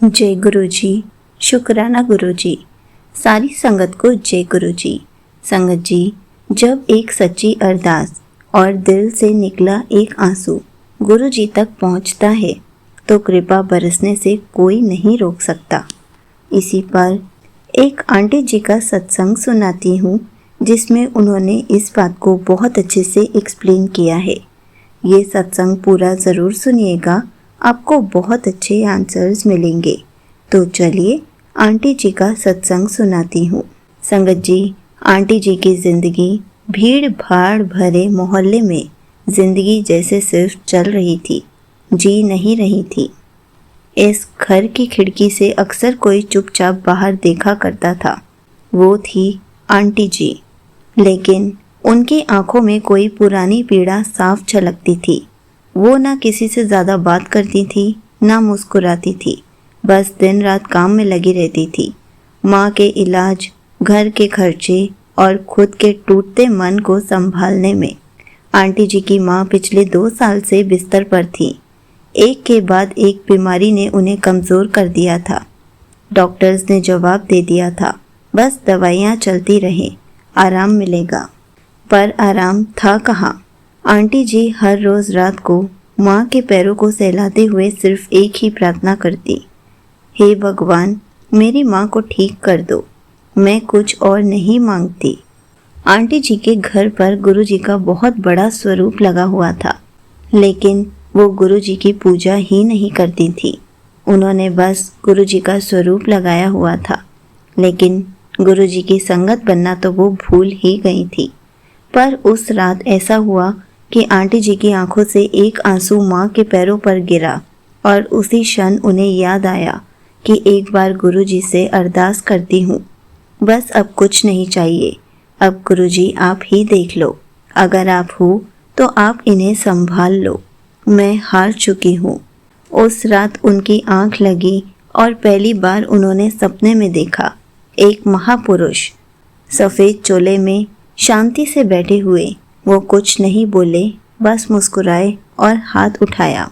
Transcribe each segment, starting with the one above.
जय गुरु जी। शुक्राना गुरु जी। सारी संगत को जय गुरु जी। संगत जी, जब एक सच्ची अरदास और दिल से निकला एक आंसू गुरु जी तक पहुंचता है तो कृपा बरसने से कोई नहीं रोक सकता। इसी पर एक आंटी जी का सत्संग सुनाती हूँ जिसमें उन्होंने इस बात को बहुत अच्छे से एक्सप्लेन किया है। ये सत्संग पूरा ज़रूर सुनिएगा, आपको बहुत अच्छे आंसर्स मिलेंगे। तो चलिए आंटी जी का सत्संग सुनाती हूँ। संगत जी, आंटी जी की ज़िंदगी भीड़ भाड़ भरे मोहल्ले में ज़िंदगी जैसे सिर्फ चल रही थी, जी नहीं रही थी। इस घर की खिड़की से अक्सर कोई चुपचाप बाहर देखा करता था, वो थी आंटी जी। लेकिन उनकी आंखों में कोई पुरानी पीड़ा साफ झलकती थी। वो ना किसी से ज़्यादा बात करती थी, ना मुस्कुराती थी, बस दिन रात काम में लगी रहती थी। माँ के इलाज, घर के खर्चे और खुद के टूटते मन को संभालने में। आंटी जी की माँ पिछले 2 साल से बिस्तर पर थी। एक के बाद एक बीमारी ने उन्हें कमज़ोर कर दिया था। डॉक्टर्स ने जवाब दे दिया था, बस दवाइयाँ चलती रहें, आराम मिलेगा। पर आराम था कहाँ। आंटी जी हर रोज़ रात को माँ के पैरों को सहलाते हुए सिर्फ एक ही प्रार्थना करती, हे भगवान, मेरी माँ को ठीक कर दो, मैं कुछ और नहीं मांगती। आंटी जी के घर पर गुरु जी का बहुत बड़ा स्वरूप लगा हुआ था, लेकिन वो गुरु जी की पूजा ही नहीं करती थी। उन्होंने बस गुरु जी का स्वरूप लगाया हुआ था, लेकिन गुरु जी की संगत बनना तो वो भूल ही गई थी। पर उस रात ऐसा हुआ कि आंटी जी की आंखों से एक आंसू माँ के पैरों पर गिरा और उसी क्षण उन्हें याद आया कि एक बार गुरु जी से अरदास करती हूँ, बस अब कुछ नहीं चाहिए, अब गुरु जी आप ही देख लो, अगर आप हो तो आप इन्हें संभाल लो, मैं हार चुकी हूँ। उस रात उनकी आंख लगी और पहली बार उन्होंने सपने में देखा एक महापुरुष सफ़ेद चोले में शांति से बैठे हुए। वो कुछ नहीं बोले, बस मुस्कुराए और हाथ उठाया।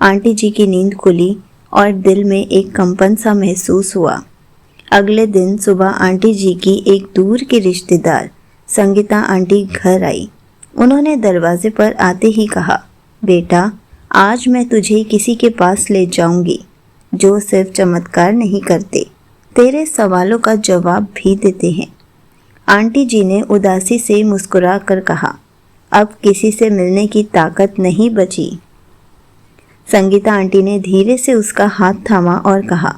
आंटी जी की नींद खुली और दिल में एक कंपन सा महसूस हुआ। अगले दिन सुबह आंटी जी की एक दूर की रिश्तेदार संगीता आंटी घर आई। उन्होंने दरवाजे पर आते ही कहा, बेटा, आज मैं तुझे किसी के पास ले जाऊंगी जो सिर्फ चमत्कार नहीं करते, तेरे सवालों का जवाब भी देते हैं। आंटी जी ने उदासी से मुस्कुरा कर कहा, अब किसी से मिलने की ताकत नहीं बची। संगीता आंटी ने धीरे से उसका हाथ थामा और कहा,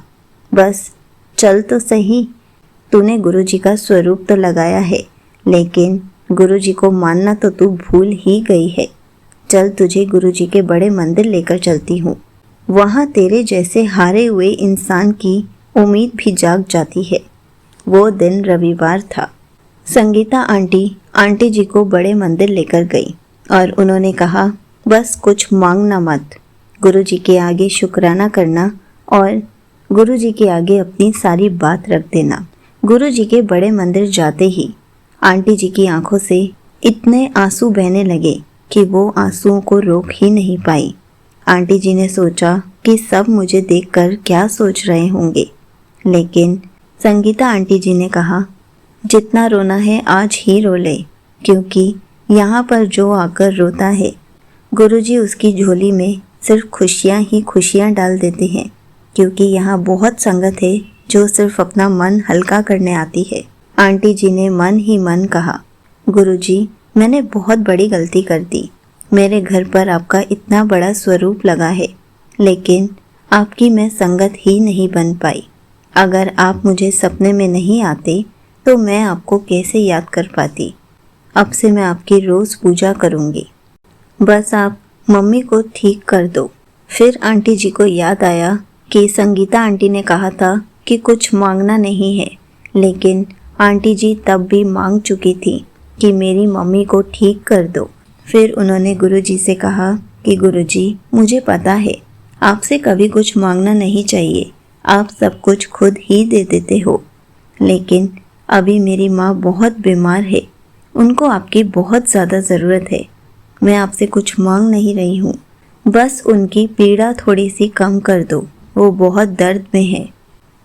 बस चल तो सही, तूने गुरुजी का स्वरूप तो लगाया है, लेकिन गुरुजी को मानना तो तू भूल ही गई है। चल तुझे गुरुजी के बड़े मंदिर लेकर चलती हूँ, वहाँ तेरे जैसे हारे हुए इंसान की उम्मीद भी जाग जाती है। वो दिन रविवार था। संगीता आंटी जी को बड़े मंदिर लेकर गई और उन्होंने कहा, बस कुछ मांगना मत, गुरुजी के आगे शुक्राना करना और गुरुजी के आगे अपनी सारी बात रख देना। गुरुजी के बड़े मंदिर जाते ही आंटी जी की आंखों से इतने आंसू बहने लगे कि वो आंसुओं को रोक ही नहीं पाई। आंटी जी ने सोचा कि सब मुझे देखकर क्या सोच रहे होंगे, लेकिन संगीता आंटी जी ने कहा, जितना रोना है आज ही रो ले, क्योंकि यहाँ पर जो आकर रोता है गुरुजी उसकी झोली में सिर्फ खुशियाँ ही खुशियाँ डाल देते हैं, क्योंकि यहाँ बहुत संगत है जो सिर्फ अपना मन हल्का करने आती है। आंटी जी ने मन ही मन कहा, गुरुजी, मैंने बहुत बड़ी गलती कर दी, मेरे घर पर आपका इतना बड़ा स्वरूप लगा है, लेकिन आपकी मैं संगत ही नहीं बन पाई। अगर आप मुझे सपने में नहीं आते तो मैं आपको कैसे याद कर पाती। अब से मैं आपकी रोज़ पूजा करूँगी, बस आप मम्मी को ठीक कर दो। फिर आंटी जी को याद आया कि संगीता आंटी ने कहा था कि कुछ मांगना नहीं है, लेकिन आंटी जी तब भी मांग चुकी थी कि मेरी मम्मी को ठीक कर दो। फिर उन्होंने गुरुजी से कहा कि गुरुजी, मुझे पता है आपसे कभी कुछ मांगना नहीं चाहिए, आप सब कुछ खुद ही दे देते हो, लेकिन अभी मेरी माँ बहुत बीमार है, उनको आपकी बहुत ज़्यादा ज़रूरत है। मैं आपसे कुछ मांग नहीं रही हूँ, बस उनकी पीड़ा थोड़ी सी कम कर दो, वो बहुत दर्द में है।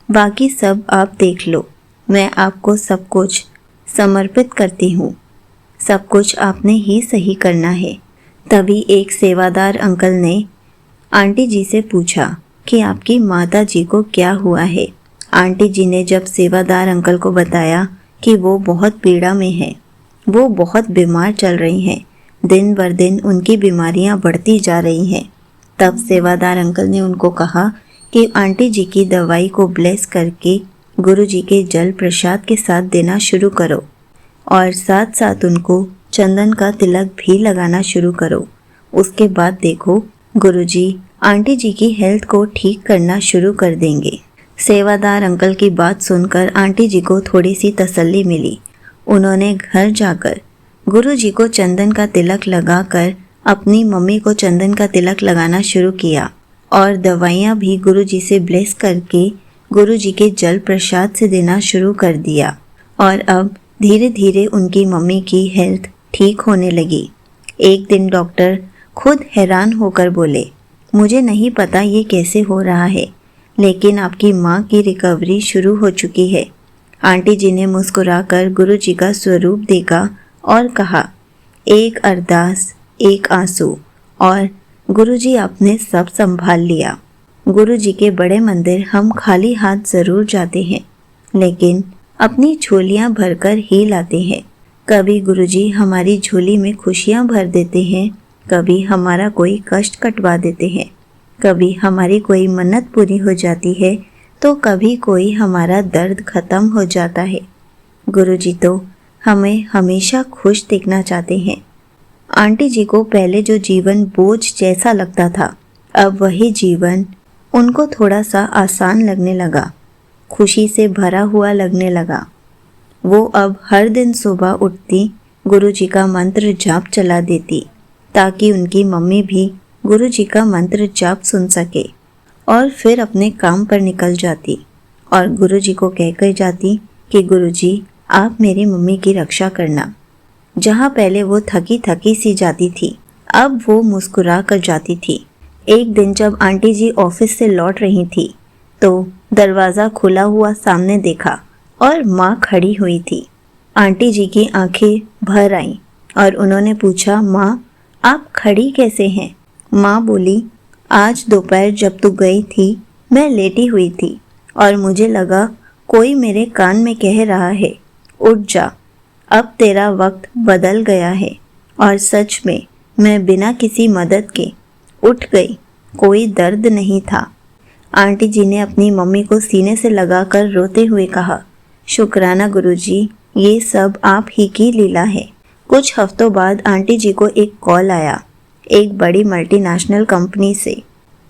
बाकी सब आप देख लो, मैं आपको सब कुछ समर्पित करती हूँ। सब कुछ आपने ही सही करना है। तभी एक सेवादार अंकल ने आंटी जी से पूछा कि आपकी माता जी को क्या हुआ है। आंटी जी ने जब सेवादार अंकल को बताया कि वो बहुत पीड़ा में है, वो बहुत बीमार चल रही हैं, दिन बर दिन उनकी बीमारियां बढ़ती जा रही हैं, तब सेवादार अंकल ने उनको कहा कि आंटी जी की दवाई को ब्लेस करके गुरु जी के जल प्रसाद के साथ देना शुरू करो और साथ साथ उनको चंदन का तिलक भी लगाना शुरू करो। उसके बाद देखो गुरुजी आंटी जी की हेल्थ को ठीक करना शुरू कर देंगे। सेवादार अंकल की बात सुनकर आंटी जी को थोड़ी सी तसल्ली मिली। उन्होंने घर जाकर गुरु जी को चंदन का तिलक लगाकर अपनी मम्मी को चंदन का तिलक लगाना शुरू किया और दवाइयाँ भी गुरु जी से ब्लेस करके गुरु जी के जल प्रसाद से देना शुरू कर दिया और अब धीरे धीरे उनकी मम्मी की हेल्थ ठीक होने लगी। एक दिन डॉक्टर खुद हैरान होकर बोले, मुझे नहीं पता ये कैसे हो रहा है, लेकिन आपकी माँ की रिकवरी शुरू हो चुकी है। आंटी जी ने मुस्कुराकर गुरु जी का स्वरूप देखा और कहा, एक अरदास एक आंसू और गुरु जी आपने सब संभाल लिया। गुरु जी के बड़े मंदिर हम खाली हाथ ज़रूर जाते हैं, लेकिन अपनी झोलियाँ भरकर ही लाते हैं। कभी गुरु जी हमारी झोली में खुशियाँ भर देते हैं, कभी हमारा कोई कष्ट कटवा देते हैं, कभी हमारी कोई मन्नत पूरी हो जाती है तो कभी कोई हमारा दर्द खत्म हो जाता है। गुरु जी तो हमें हमेशा खुश देखना चाहते हैं। आंटी जी को पहले जो जीवन बोझ जैसा लगता था, अब वही जीवन उनको थोड़ा सा आसान लगने लगा, खुशी से भरा हुआ लगने लगा। वो अब हर दिन सुबह उठती गुरु जी का मंत्र जाप चला देती ताकि उनकी मम्मी भी गुरु जी का मंत्र जाप सुन सके और फिर अपने काम पर निकल जाती और गुरु जी को कहकर जाती कि गुरु जी आप मेरी मम्मी की रक्षा करना। जहाँ पहले वो थकी थकी सी जाती थी, अब वो मुस्कुरा कर जाती थी। एक दिन जब आंटी जी ऑफिस से लौट रही थी तो दरवाज़ा खुला हुआ सामने देखा और माँ खड़ी हुई थी। आंटी जी की आंखें भर आईं और उन्होंने पूछा, माँ आप खड़ी कैसे हैं? माँ बोली, आज दोपहर जब तू गई थी मैं लेटी हुई थी और मुझे लगा कोई मेरे कान में कह रहा है, उठ जा, अब तेरा वक्त बदल गया है। और सच में मैं बिना किसी मदद के उठ गई, कोई दर्द नहीं था। आंटी जी ने अपनी मम्मी को सीने से लगाकर रोते हुए कहा, शुक्राना गुरुजी, ये सब आप ही की लीला है। कुछ हफ्तों बाद आंटी जी को एक कॉल आया, एक बड़ी मल्टीनेशनल कंपनी से।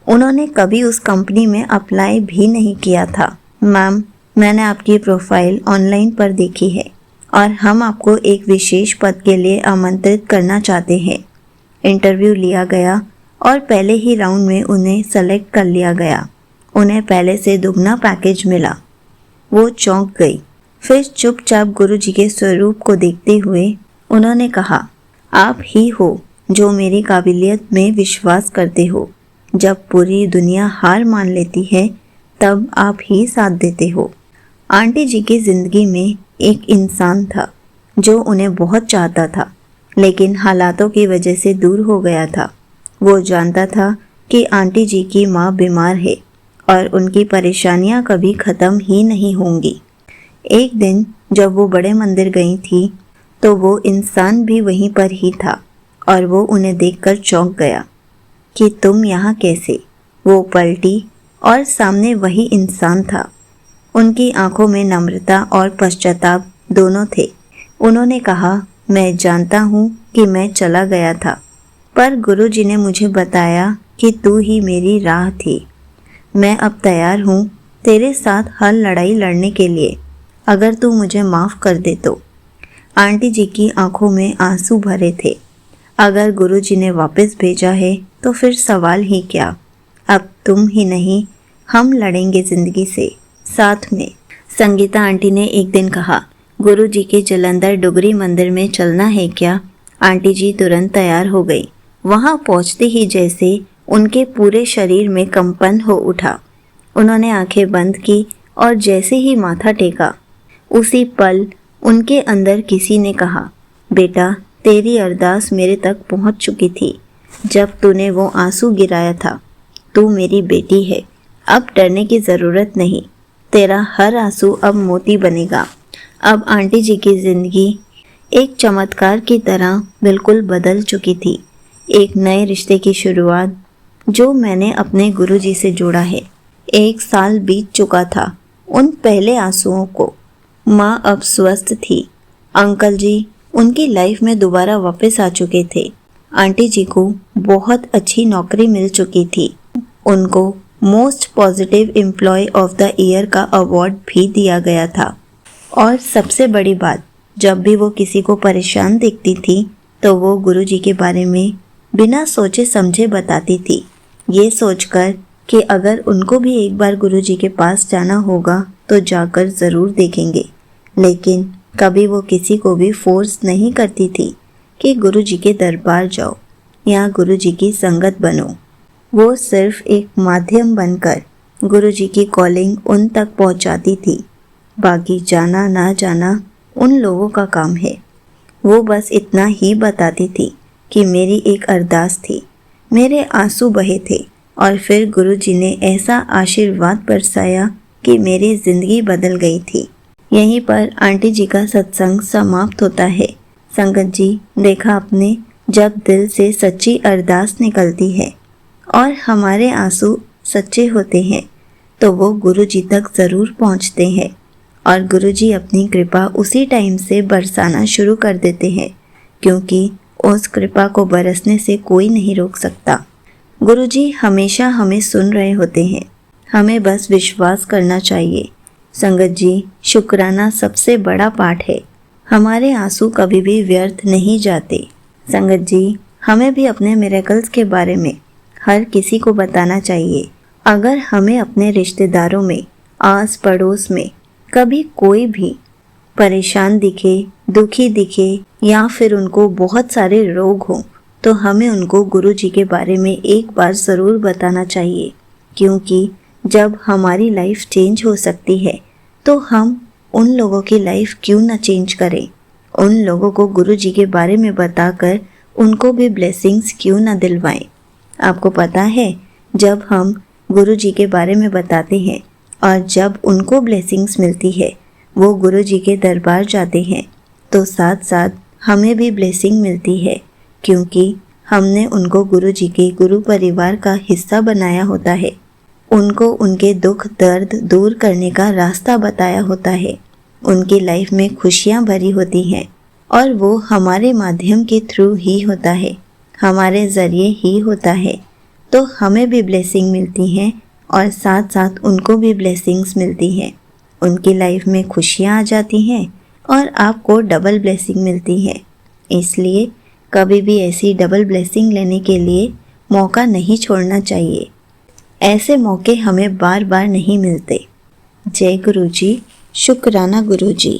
उन्होंने कभी उस कंपनी में अप्लाई भी नहीं किया था। मैम, मैंने आपकी प्रोफाइल ऑनलाइन पर देखी है और हम आपको एक विशेष पद के लिए आमंत्रित करना चाहते हैं। इंटरव्यू लिया गया और पहले ही राउंड में उन्हें सेलेक्ट कर लिया गया। उन्हें पहले से दुगना पैकेज मिला। वो चौंक गई। फिर चुपचाप गुरु जी के स्वरूप को देखते हुए उन्होंने कहा, आप ही हो जो मेरी काबिलियत में विश्वास करते हो। जब पूरी दुनिया हार मान लेती है तब आप ही साथ देते हो। आंटी जी की ज़िंदगी में एक इंसान था जो उन्हें बहुत चाहता था, लेकिन हालातों की वजह से दूर हो गया था। वो जानता था कि आंटी जी की माँ बीमार है और उनकी परेशानियाँ कभी ख़त्म ही नहीं होंगी। एक दिन जब वो बड़े मंदिर गई थी तो वो इंसान भी वहीं पर ही था और वो उन्हें देखकर चौंक गया कि तुम यहाँ कैसे। वो पलटी और सामने वही इंसान था। उनकी आंखों में नम्रता और पश्चाताप दोनों थे। उन्होंने कहा, मैं जानता हूँ कि मैं चला गया था, पर गुरु जी ने मुझे बताया कि तू ही मेरी राह थी। मैं अब तैयार हूँ तेरे साथ हर लड़ाई लड़ने के लिए, अगर तू मुझे माफ़ कर दे तो। आंटी जी की आंखों में आंसू भरे थे। अगर गुरु जी ने वापस भेजा है तो फिर सवाल ही क्या। अब तुम ही नहीं, हम लड़ेंगे ज़िंदगी से साथ में। संगीता आंटी ने एक दिन कहा, गुरु जी के जलंधर डुगरी मंदिर में चलना है क्या? आंटी जी तुरंत तैयार हो गई। वहाँ पहुँचते ही जैसे उनके पूरे शरीर में कंपन हो उठा। उन्होंने आंखें बंद की और जैसे ही माथा टेका उसी पल उनके अंदर किसी ने कहा, बेटा तेरी अरदास मेरे तक पहुंच चुकी थी। जब तूने वो आंसू गिराया था, तू मेरी बेटी है, अब डरने की ज़रूरत नहीं। तेरा हर आंसू अब मोती बनेगा। अब आंटी जी की ज़िंदगी एक चमत्कार की तरह बिल्कुल बदल चुकी थी। एक नए रिश्ते की शुरुआत जो मैंने अपने गुरुजी से जोड़ा है। 1 साल बीत चुका था उन पहले आंसुओं को। माँ अब स्वस्थ थी। अंकल जी उनकी लाइफ में दोबारा वापस आ चुके थे। आंटी जी को बहुत अच्छी नौकरी मिल चुकी थी। उनको most positive employee of the year का अवार्ड भी दिया गया था। और सबसे बड़ी बात, जब भी वो किसी को परेशान देखती थी तो वो गुरुजी के बारे में बिना सोचे समझे बताती थी, ये सोचकर कि अगर उनको भी एक बार गुरुजी के पास जाना होगा तो जाकर ज़रूर देखेंगे। लेकिन कभी वो किसी को भी फोर्स नहीं करती थी कि गुरुजी के दरबार जाओ या गुरुजी की संगत बनो। वो सिर्फ एक माध्यम बनकर गुरुजी की कॉलिंग उन तक पहुंचाती थी। बाकी जाना ना जाना उन लोगों का काम है। वो बस इतना ही बताती थी कि मेरी एक अरदास थी, मेरे आंसू बहे थे और फिर गुरुजी ने ऐसा आशीर्वाद बरसाया कि मेरी ज़िंदगी बदल गई थी। यहीं पर आंटी जी का सत्संग समाप्त होता है। संगत जी, देखा आपने, जब दिल से सच्ची अरदास निकलती है और हमारे आंसू सच्चे होते हैं तो वो गुरु जी तक ज़रूर पहुंचते हैं और गुरु जी अपनी कृपा उसी टाइम से बरसाना शुरू कर देते हैं, क्योंकि उस कृपा को बरसने से कोई नहीं रोक सकता। गुरु जी हमेशा हमें सुन रहे होते हैं, हमें बस विश्वास करना चाहिए। संगत जी, शुक्राना सबसे बड़ा पाठ है। हमारे आंसू कभी भी व्यर्थ नहीं जाते। संगत जी, हमें भी अपने मिरेकल्स के बारे में हर किसी को बताना चाहिए। अगर हमें अपने रिश्तेदारों में, आस पड़ोस में कभी कोई भी परेशान दिखे, दुखी दिखे या फिर उनको बहुत सारे रोग हों, तो हमें उनको गुरु जी के बारे में एक बार ज़रूर बताना चाहिए, क्योंकि जब हमारी लाइफ चेंज हो सकती है तो हम उन लोगों की लाइफ क्यों ना चेंज करें। उन लोगों को गुरु जी के बारे में बताकर उनको भी ब्लेसिंग्स क्यों ना दिलवाएं। आपको पता है, जब हम गुरु जी के बारे में बताते हैं और जब उनको ब्लेसिंग्स मिलती है, वो गुरु जी के दरबार जाते हैं, तो साथ साथ हमें भी ब्लेसिंग मिलती है, क्योंकि हमने उनको गुरु जी के गुरु परिवार का हिस्सा बनाया होता है। उनको उनके दुख दर्द दूर करने का रास्ता बताया होता है। उनकी लाइफ में खुशियाँ भरी होती हैं और वो हमारे माध्यम के थ्रू ही होता है, हमारे ज़रिए ही होता है। तो हमें भी ब्लेसिंग मिलती हैं और साथ साथ उनको भी ब्लेसिंग्स मिलती हैं। उनकी लाइफ में खुशियाँ आ जाती हैं और आपको डबल ब्लेसिंग मिलती है। इसलिए कभी भी ऐसी डबल ब्लेसिंग लेने के लिए मौका नहीं छोड़ना चाहिए। ऐसे मौके हमें बार बार नहीं मिलते। जय गुरु जी, शुक्राना गुरु जी।